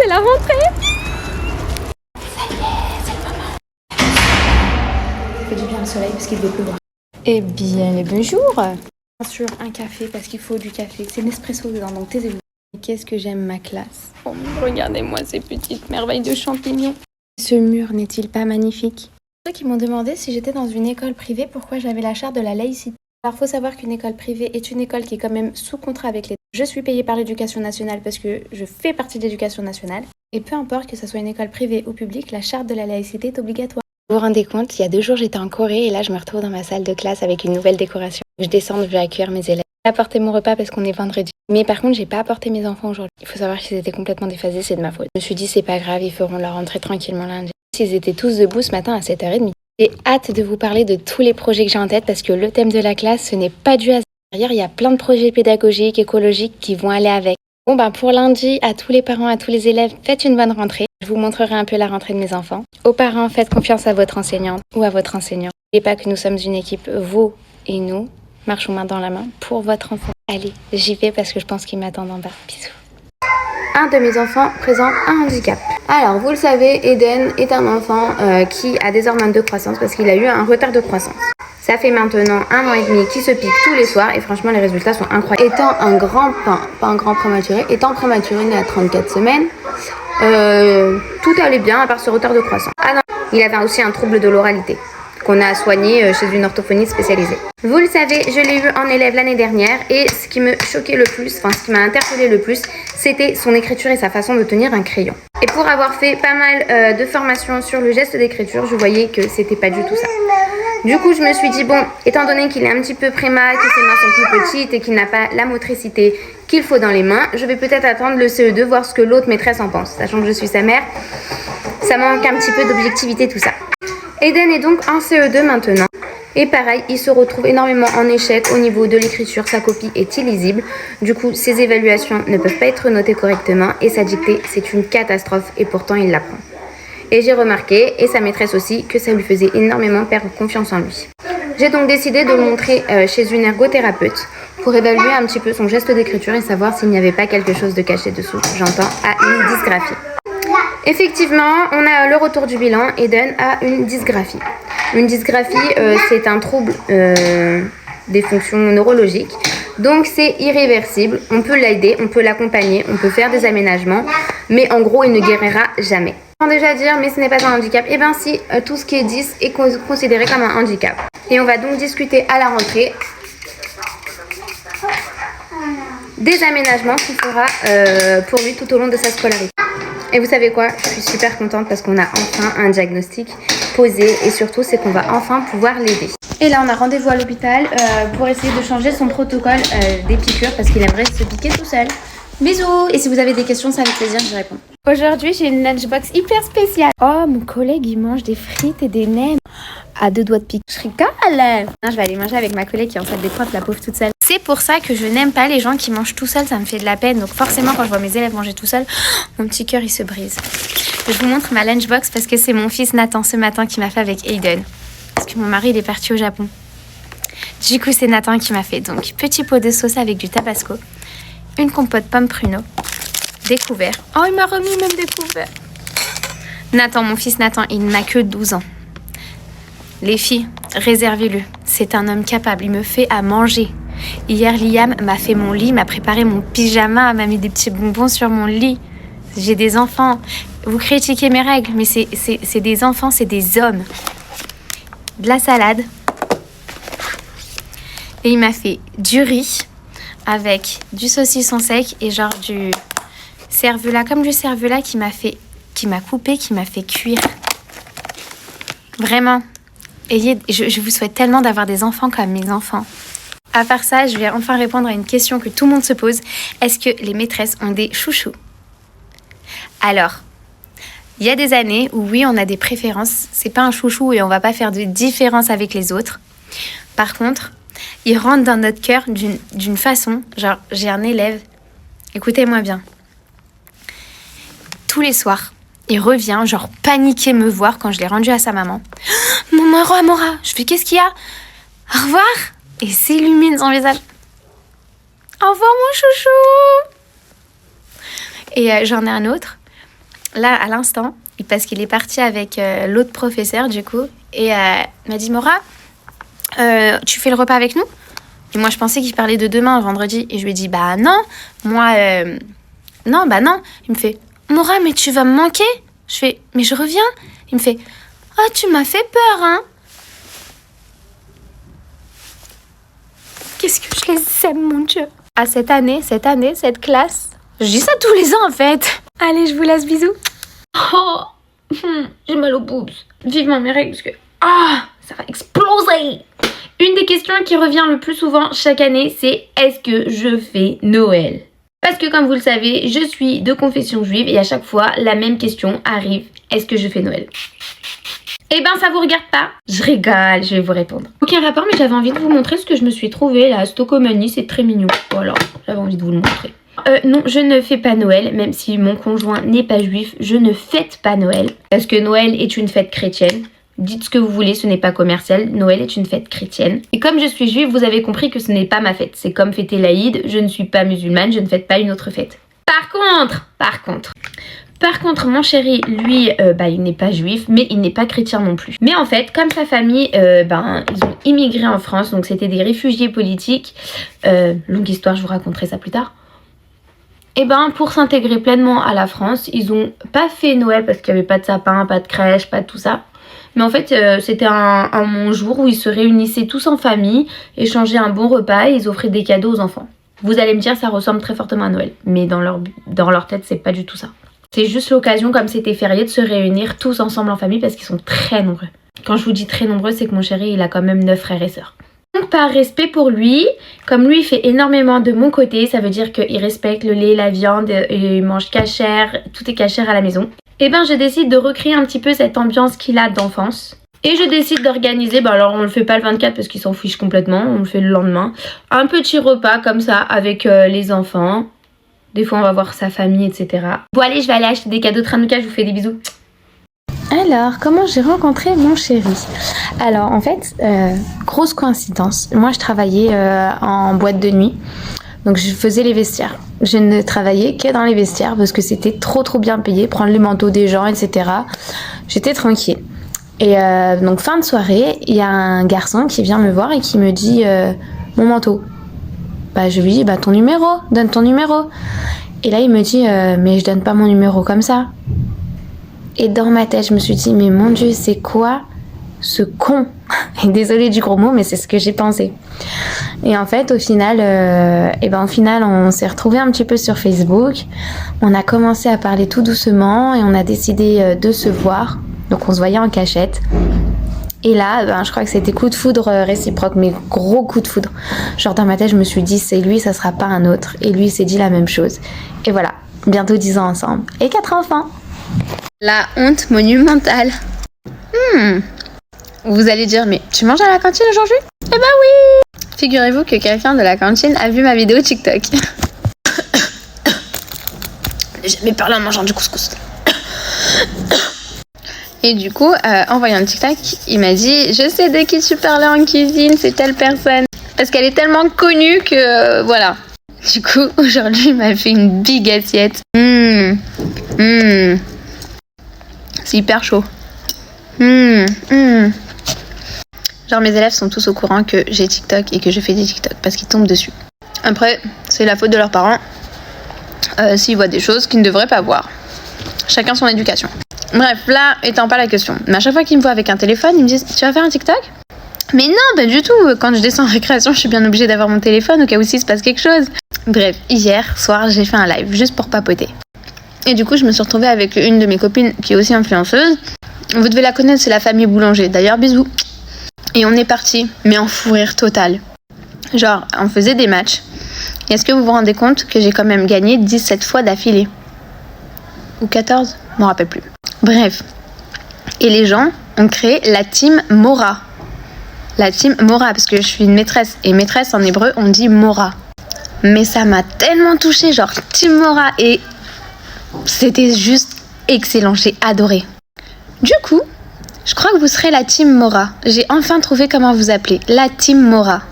c'est la rentrée. Ça fait du bien le soleil parce qu'il devait pleuvoir. Eh bien, bonjour. Bien sûr, un café parce qu'il faut du café. C'est Nespresso dedans, donc taisez-vous. Et qu'est-ce que j'aime ma classe. Oh, regardez-moi ces petites merveilles de champignons. Ce mur n'est-il pas magnifique? Ceux qui m'ont demandé si j'étais dans une école privée, pourquoi j'avais la charte de la laïcité. Alors, faut savoir qu'une école privée est une école qui est quand même sous contrat avec l'État. Je suis payée par l'éducation nationale parce que je fais partie de l'éducation nationale. Et peu importe que ce soit une école privée ou publique, la charte de la laïcité est obligatoire. Vous vous rendez compte, il y a 2 jours j'étais en Corée et là je me retrouve dans ma salle de classe avec une nouvelle décoration. Je descends, je vais accueillir mes élèves. J'ai apporté mon repas parce qu'on est vendredi. Mais par contre, j'ai pas apporté mes enfants aujourd'hui. Il faut savoir qu'ils étaient complètement déphasés, c'est de ma faute. Je me suis dit, c'est pas grave, ils feront leur rentrée tranquillement lundi. Ils étaient tous debout ce matin à 7h30. J'ai hâte de vous parler de tous les projets que j'ai en tête parce que le thème de la classe, ce n'est pas du hasard. Derrière, il y a plein de projets pédagogiques, écologiques qui vont aller avec. Bon, pour lundi, à tous les parents, à tous les élèves, faites une bonne rentrée. Je vous montrerai un peu la rentrée de mes enfants. Aux parents, faites confiance à votre enseignante ou à votre enseignant. N'oubliez pas que nous sommes une équipe, vous et nous. Marchons main dans la main pour votre enfant. Allez, j'y vais parce que je pense qu'il m'attend en bas. Bisous. Un de mes enfants présente un handicap. Alors, vous le savez, Eden est un enfant qui a des hormones de croissance parce qu'il a eu un retard de croissance. Ça fait maintenant 1 an et demi qu'il se pique tous les soirs et franchement, les résultats sont incroyables. Étant un grand, pas un grand prématuré, étant prématuré né à 34 semaines, tout allait bien à part ce retard de croissance. Ah non, il avait aussi un trouble de l'oralité qu'on a soigné chez une orthophoniste spécialisée. Vous le savez, je l'ai eu en élève l'année dernière et ce qui me choquait le plus, ce qui m'a interpellé le plus, c'était son écriture et sa façon de tenir un crayon. Et pour avoir fait pas mal de formations sur le geste d'écriture, je voyais que c'était pas du tout ça. Du coup, je me suis dit, bon, étant donné qu'il est un petit peu prémat, que ses mains sont plus petites et qu'il n'a pas la motricité qu'il faut dans les mains, je vais peut-être attendre le CE2, voir ce que l'autre maîtresse en pense. Sachant que je suis sa mère, ça manque un petit peu d'objectivité tout ça. Eden est donc en CE2 maintenant. Et pareil, il se retrouve énormément en échec au niveau de l'écriture, sa copie est illisible. Du coup, ses évaluations ne peuvent pas être notées correctement et sa dictée, c'est une catastrophe et pourtant il l'apprend. Et j'ai remarqué, et sa maîtresse aussi, que ça lui faisait énormément perdre confiance en lui. J'ai donc décidé de le montrer chez une ergothérapeute pour évaluer un petit peu son geste d'écriture et savoir s'il n'y avait pas quelque chose de caché dessous. J'entends à une dysgraphie. Effectivement, on a le retour du bilan. Eden a une dysgraphie. Une dysgraphie, c'est un trouble des fonctions neurologiques. Donc, c'est irréversible. On peut l'aider, on peut l'accompagner, on peut faire des aménagements. Mais en gros, il ne guérira jamais. On déjà dire, mais ce n'est pas un handicap. Eh bien si, tout ce qui est 10 est considéré comme un handicap. Et on va donc discuter à la rentrée des aménagements qu'il fera pour lui tout au long de sa scolarité. Et vous savez quoi? Je suis super contente parce qu'on a enfin un diagnostic posé et surtout c'est qu'on va enfin pouvoir l'aider. Et là on a rendez-vous à l'hôpital pour essayer de changer son protocole des piqûres parce qu'il aimerait se piquer tout seul. Bisous! Et si vous avez des questions, c'est avec plaisir que je réponds. Aujourd'hui, j'ai une lunchbox hyper spéciale. Oh, mon collègue, il mange des frites et des nems à 2 doigts de pique. Je rigole! Je vais aller manger avec ma collègue qui est en salle des profs, la pauvre toute seule. C'est pour ça que je n'aime pas les gens qui mangent tout seuls, ça me fait de la peine. Donc forcément, quand je vois mes élèves manger tout seuls, mon petit cœur, il se brise. Je vous montre ma lunchbox parce que c'est mon fils Nathan ce matin qui m'a fait avec Aiden. Parce que mon mari, il est parti au Japon. Du coup, c'est Nathan qui m'a fait. Donc, petit pot de sauce avec du tabasco. Une compote pomme pruneau, des couverts. Oh, il m'a remis même des couverts. Nathan, mon fils Nathan, il n'a que 12 ans. Les filles, réservez-le. C'est un homme capable, il me fait à manger. Hier, Liam m'a fait mon lit, m'a préparé mon pyjama, m'a mis des petits bonbons sur mon lit. J'ai des enfants. Vous critiquez mes règles, mais c'est des enfants, c'est des hommes. De la salade. Et il m'a fait du riz avec du saucisson sec et genre du cervelas, comme du cervelas qui m'a coupé, qui m'a fait cuire. Vraiment. Je vous souhaite tellement d'avoir des enfants comme mes enfants. À part ça, je vais enfin répondre à une question que tout le monde se pose. Est-ce que les maîtresses ont des chouchous? Alors, il y a des années où oui, on a des préférences. C'est pas un chouchou et on va pas faire de différence avec les autres. Par contre, il rentre dans notre cœur d'une façon, genre j'ai un élève, écoutez-moi bien, tous les soirs, il revient, genre paniqué me voir quand je l'ai rendu à sa maman. Maman, Amora, je fais qu'est-ce qu'il y a? Au revoir. Et s'illumine son visage. Au revoir mon chouchou. Et j'en ai un autre, là, à l'instant, parce qu'il est parti avec l'autre professeur, du coup, et il m'a dit, Mora, tu fais le repas avec nous? Et moi, je pensais qu'il parlait de demain, vendredi. Et je lui ai dit, bah non, moi, non, bah non. Il me fait, Mora, mais tu vas me manquer? Je fais, mais je reviens. Il me fait, ah, tu m'as fait peur, hein? Qu'est-ce que je les aime, mon Dieu. À cette année, cette classe. Je dis ça tous les ans, en fait. Allez, je vous laisse, bisous. Oh, j'ai mal aux boobs. Vivement mes règles, parce que... ça va exploser. Une des questions qui revient le plus souvent chaque année, c'est est-ce que je fais Noël? Parce que comme vous le savez, je suis de confession juive et à chaque fois, la même question arrive. Est-ce que je fais Noël? Eh ben, ça vous regarde pas? Je rigole, je vais vous répondre. Aucun rapport, mais j'avais envie de vous montrer ce que je me suis trouvé là à Stocomanie, c'est très mignon. Voilà, j'avais envie de vous le montrer. Non, je ne fais pas Noël, même si mon conjoint n'est pas juif, je ne fête pas Noël. Parce que Noël est une fête chrétienne. Dites ce que vous voulez, ce n'est pas commercial. Noël est une fête chrétienne. Et comme je suis juive, vous avez compris que ce n'est pas ma fête. C'est comme fêter l'Aïd, je ne suis pas musulmane, je ne fête pas une autre fête. Par contre, mon chéri, lui, il n'est pas juif, mais il n'est pas chrétien non plus. Mais en fait, comme sa famille, ils ont immigré en France, donc c'était des réfugiés politiques. Longue histoire, je vous raconterai ça plus tard. Et pour s'intégrer pleinement à la France, ils ont pas fait Noël parce qu'il n'y avait pas de sapin, pas de crèche, pas de tout ça. Mais en fait, c'était un jour où ils se réunissaient tous en famille, échangeaient un bon repas et ils offraient des cadeaux aux enfants. Vous allez me dire, ça ressemble très fortement à Noël. Mais dans leur tête, c'est pas du tout ça. C'est juste l'occasion, comme c'était férié, de se réunir tous ensemble en famille parce qu'ils sont très nombreux. Quand je vous dis très nombreux, c'est que mon chéri, il a quand même 9 frères et sœurs. Donc par respect pour lui, comme lui il fait énormément de mon côté, ça veut dire qu'il respecte le lait, la viande, il mange cachère, tout est cachère à la maison. Et je décide de recréer un petit peu cette ambiance qu'il a d'enfance. Et je décide d'organiser, alors on le fait pas le 24 parce qu'il s'en fiche complètement, on le fait le lendemain. Un petit repas comme ça avec les enfants. Des fois on va voir sa famille, etc. Bon allez, je vais aller acheter des cadeaux de Hanouka, je vous fais des bisous. Alors, comment j'ai rencontré mon chéri? Alors, en fait, grosse coïncidence. Moi, je travaillais en boîte de nuit. Donc, je faisais les vestiaires. Je ne travaillais que dans les vestiaires parce que c'était trop bien payé. Prendre les manteaux des gens, etc. J'étais tranquille. Et donc, fin de soirée, il y a un garçon qui vient me voir et qui me dit mon manteau. Je lui dis, ton numéro, donne ton numéro. Et là, il me dit, mais je donne pas mon numéro comme ça. Et dans ma tête, je me suis dit, mais mon Dieu, c'est quoi ce con? Et désolée du gros mot, mais c'est ce que j'ai pensé. Et en fait, au final, on s'est retrouvés un petit peu sur Facebook. On a commencé à parler tout doucement et on a décidé de se voir. Donc, on se voyait en cachette. Et là, je crois que c'était coup de foudre réciproque, mais gros coup de foudre. Genre, dans ma tête, je me suis dit, c'est lui, ça sera pas un autre. Et lui, il s'est dit la même chose. Et voilà, bientôt 10 ans ensemble. Et 4 enfants. La honte monumentale. Vous allez dire, mais tu manges à la cantine aujourd'hui? Eh oui! Figurez-vous que quelqu'un de la cantine a vu ma vidéo TikTok. J'ai jamais parlé en mangeant du couscous. Et du coup, en voyant le TikTok, il m'a dit, je sais de qui tu parlais en cuisine, c'est telle personne. Parce qu'elle est tellement connue que voilà. Du coup, aujourd'hui, il m'a fait une big assiette. C'est hyper chaud. Genre mes élèves sont tous au courant que j'ai TikTok et que je fais des TikTok parce qu'ils tombent dessus. Après, c'est la faute de leurs parents s'ils voient des choses qu'ils ne devraient pas voir. Chacun son éducation. Bref, là, étant pas la question. Mais à chaque fois qu'ils me voient avec un téléphone, ils me disent, tu vas faire un TikTok? Mais non, pas du tout. Quand je descends en récréation, je suis bien obligée d'avoir mon téléphone au cas où s'il se passe quelque chose. Bref, hier soir, j'ai fait un live juste pour papoter. Et du coup, je me suis retrouvée avec une de mes copines qui est aussi influenceuse. Vous devez la connaître, c'est la famille Boulanger. D'ailleurs, bisous. Et on est parti, mais en fou rire total. Genre, on faisait des matchs. Et est-ce que vous vous rendez compte que j'ai quand même gagné 17 fois d'affilée? Ou 14? Je m'en rappelle plus. Bref. Et les gens ont créé la team Mora. La team Mora, parce que je suis une maîtresse. Et maîtresse en hébreu, on dit Mora. Mais ça m'a tellement touchée, genre team Mora. Et c'était juste excellent, j'ai adoré. Du coup, je crois que vous serez la team Mora. J'ai enfin trouvé comment vous appeler. La team Mora.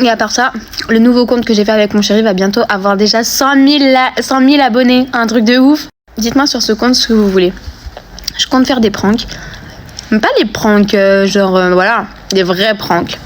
Et à part ça, le nouveau compte que j'ai fait avec mon chéri va bientôt avoir déjà 100 000 abonnés. Un truc de ouf. Dites-moi sur ce compte ce que vous voulez. Je compte faire des pranks. Mais pas les pranks, voilà, des vrais pranks.